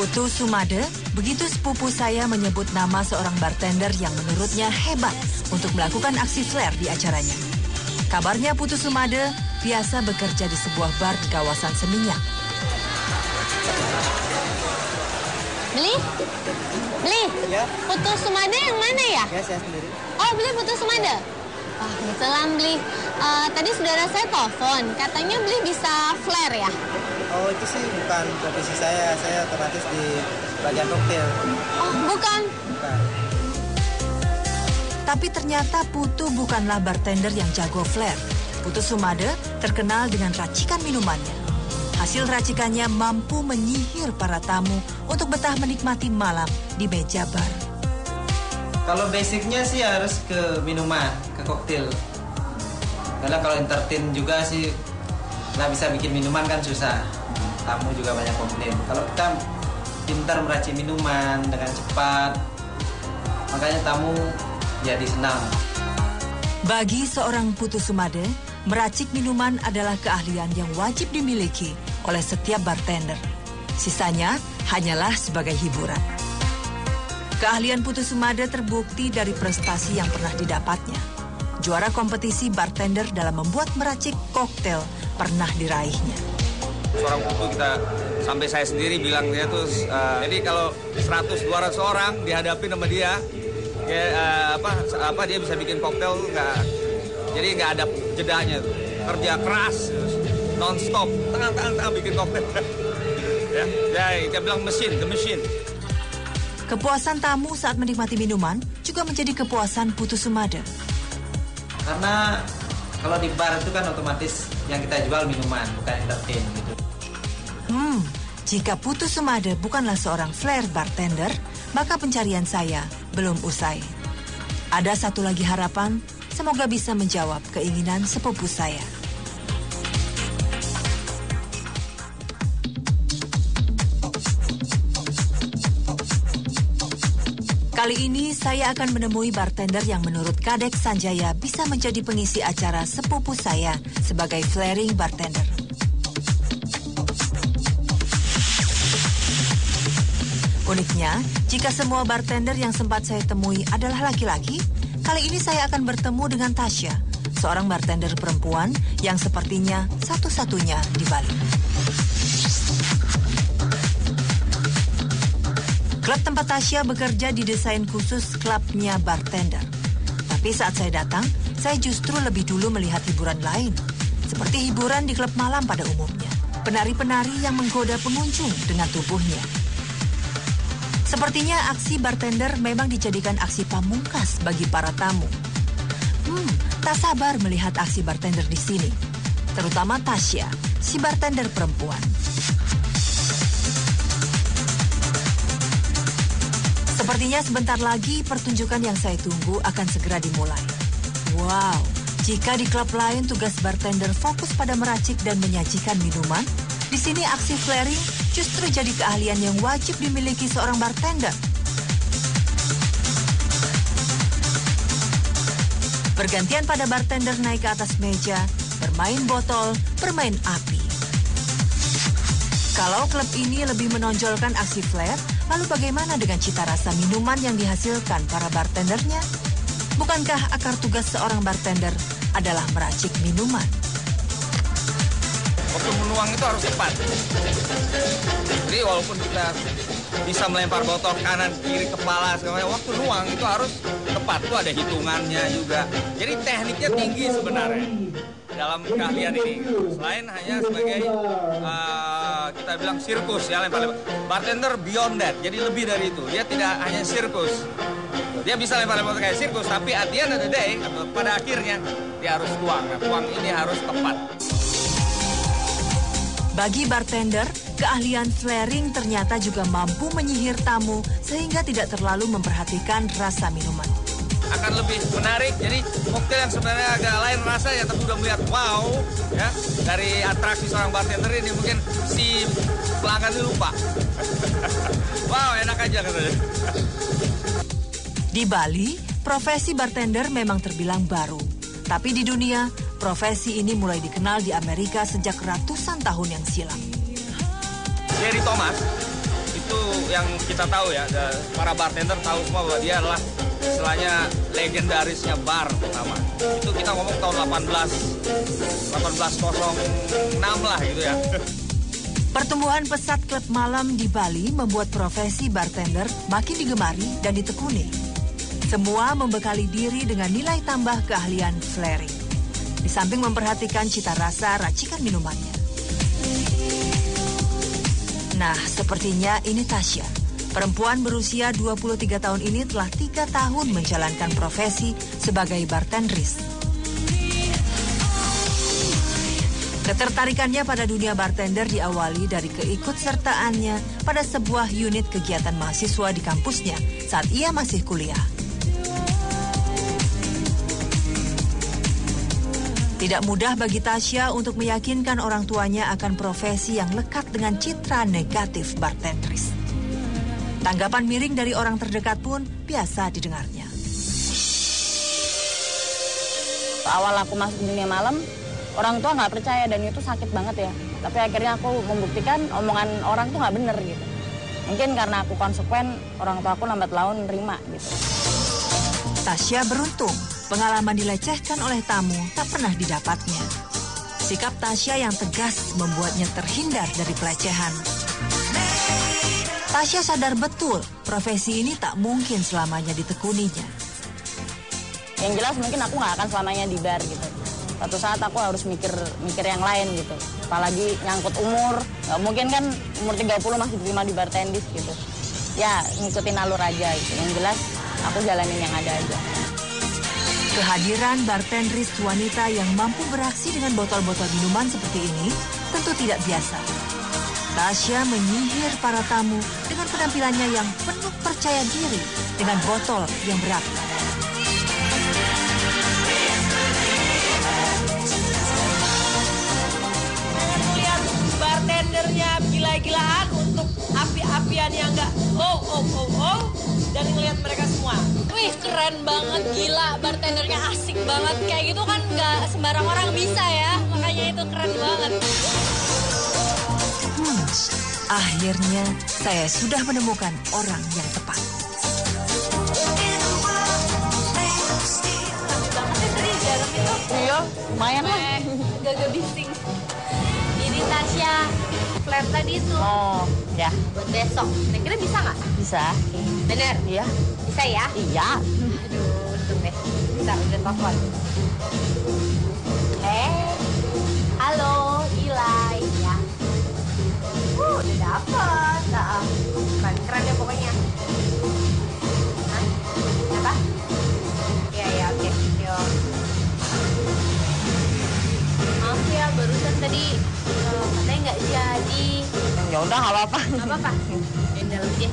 Putu Sumade, begitu sepupu saya menyebut nama seorang bartender yang menurutnya hebat untuk melakukan aksi flare di acaranya. Kabarnya Putu Sumade biasa bekerja di sebuah bar di kawasan Seminyak. Beli? Ya. Putu Sumade yang mana ya? Ya, saya sendiri. Oh, beli Putu Sumade? Wah, kebetulan beli. Tadi saudara saya telepon, katanya beli bisa flare ya? Oh, itu sih bukan profesi saya otomatis di bagian koktail. Oh, bukan? Bukan. Tapi ternyata Putu bukanlah bartender yang jago flare. Putu Sumade terkenal dengan racikan minumannya. Hasil racikannya mampu menyihir para tamu untuk betah menikmati malam di meja bar. Kalau basicnya sih harus ke minuman, ke koktail. Karena kalau entertain juga sih nggak bisa bikin minuman kan susah. Tamu juga banyak komplain. Kalau kita pintar meracik minuman dengan cepat, makanya tamu jadi senang. Bagi seorang Putu Sumade, meracik minuman adalah keahlian yang wajib dimiliki oleh setiap bartender. Sisanya hanyalah sebagai hiburan. Keahlian Putu Sumade terbukti dari prestasi yang pernah didapatnya. Juara kompetisi bartender dalam membuat meracik koktail pernah diraihnya. Seorang Putu kita, sampai saya sendiri bilang dia tuh, jadi kalau 100-200 orang dihadapi sama dia, dia bisa bikin koktail jadi nggak ada jedanya tuh. Kerja keras, non-stop, tangan bikin koktail. Dia bilang mesin, the machine. Kepuasan tamu saat menikmati minuman juga menjadi kepuasan Putu Sumade. Karena kalau di bar itu kan otomatis yang kita jual minuman, bukan entertain gitu. Jika Putu Sumade bukanlah seorang flare bartender, maka pencarian saya belum usai. Ada satu lagi harapan, semoga bisa menjawab keinginan sepupu saya. Kali ini saya akan menemui bartender yang menurut Kadek Sanjaya bisa menjadi pengisi acara sepupu saya sebagai flaring bartender. Uniknya, jika semua bartender yang sempat saya temui adalah laki-laki, kali ini saya akan bertemu dengan Tasya, seorang bartender perempuan yang sepertinya satu-satunya di Bali. Klub tempat Tasya bekerja didesain khusus klubnya bartender. Tapi saat saya datang, saya justru lebih dulu melihat hiburan lain. Seperti hiburan di klub malam pada umumnya. Penari-penari yang menggoda pengunjung dengan tubuhnya. Sepertinya aksi bartender memang dijadikan aksi pamungkas bagi para tamu. Tak sabar melihat aksi bartender di sini. Terutama Tasya, si bartender perempuan. Sepertinya sebentar lagi pertunjukan yang saya tunggu akan segera dimulai. Wow, jika di klub lain tugas bartender fokus pada meracik dan menyajikan minuman, di sini aksi flaring justru jadi keahlian yang wajib dimiliki seorang bartender. Bergantian pada bartender naik ke atas meja, bermain botol, bermain api. Kalau klub ini lebih menonjolkan aksi flare, lalu bagaimana dengan cita rasa minuman yang dihasilkan para bartendernya? Bukankah akar tugas seorang bartender adalah meracik minuman? Waktu menuang itu harus cepat. Jadi walaupun kita bisa melempar botol kanan, kiri, kepala, segala macam, waktu nuang itu harus tepat. Itu ada hitungannya juga. Jadi tekniknya tinggi sebenarnya dalam keahlian ini. Selain hanya sebagai kita bilang sirkus ya, lempar. Bartender beyond that. Jadi lebih dari itu. Dia tidak hanya sirkus. Dia bisa lempar-lempar kayak sirkus, tapi at the end of the day, atau pada akhirnya dia harus tuang. Nah, tuang ini harus tepat. Bagi bartender, keahlian flaring ternyata juga mampu menyihir tamu sehingga tidak terlalu memperhatikan rasa minuman. Akan lebih menarik, jadi koktail yang sebenarnya agak lain rasa ya, tapi udah melihat wow ya, dari atraksi seorang bartender ini mungkin si pelanggan itu lupa. Wow, enak aja katanya. Di Bali, profesi bartender memang terbilang baru. Tapi di dunia, profesi ini mulai dikenal di Amerika sejak ratusan tahun yang silam. Jerry Thomas itu yang kita tahu ya, para bartender tahu semua bahwa dia adalah istilahnya legendarisnya bar pertama. Itu kita ngomong tahun 1806 lah gitu ya. Pertumbuhan pesat klub malam di Bali membuat profesi bartender makin digemari dan ditekuni. Semua membekali diri dengan nilai tambah keahlian flaring. Di samping memperhatikan cita rasa racikan minumannya. Nah, sepertinya ini Tasya. Perempuan berusia 23 tahun ini telah 3 tahun menjalankan profesi sebagai bartendris. Ketertarikannya pada dunia bartender diawali dari keikutsertaannya pada sebuah unit kegiatan mahasiswa di kampusnya saat ia masih kuliah. Tidak mudah bagi Tasya untuk meyakinkan orang tuanya akan profesi yang lekat dengan citra negatif bartendris. Tanggapan miring dari orang terdekat pun biasa didengarnya. Awal aku masuk dunia malam, orang tua nggak percaya dan itu sakit banget ya. Tapi akhirnya aku membuktikan omongan orang tuh nggak bener gitu. Mungkin karena aku konsekuen, orang tua aku lambat laun nerima gitu. Tasya beruntung, pengalaman dilecehkan oleh tamu tak pernah didapatnya. Sikap Tasya yang tegas membuatnya terhindar dari pelecehan. Tasya sadar betul profesi ini tak mungkin selamanya ditekuninya. Yang jelas mungkin aku nggak akan selamanya di bar gitu. Suatu saat aku harus mikir yang lain gitu. Apalagi nyangkut umur, nggak mungkin kan umur 30 masih diterima di bartendis gitu. Ya ngikutin alur aja gitu. Yang jelas aku jalanin yang ada aja. Kehadiran bartendris wanita yang mampu beraksi dengan botol-botol minuman seperti ini tentu tidak biasa. Tasya menyihir para tamu dengan penampilannya yang penuh percaya diri dengan botol yang berapi. Lihat bartendernya gila-gilaan untuk api-apian yang enggak dan ngelihat mereka semua. Wih, keren banget, gila, bartendernya asik banget. Kayak gitu kan nggak sembarang orang bisa ya, makanya itu keren banget. Akhirnya saya sudah menemukan orang yang tepat. Banget ya tadi di dalam itu. Iya, lumayan lah. Gak bising. Ini Tasya, flare tadi itu. Oh, ya. Buat besok, kira-kira bisa nggak? Bisa. Bener? Iya. Bisa ya? Iya. Aduh, untung deh. Bisa, udah telepon. Halo, Ilai. Ya. Udah dapet. Keren ya pokoknya. Hah? Apa? Iya, oke. Yuk. Maaf ya, barusan tadi katanya nggak jadi. Ya udah, nggak apa-apa. Nggak apa-apa. Yang dalam aja.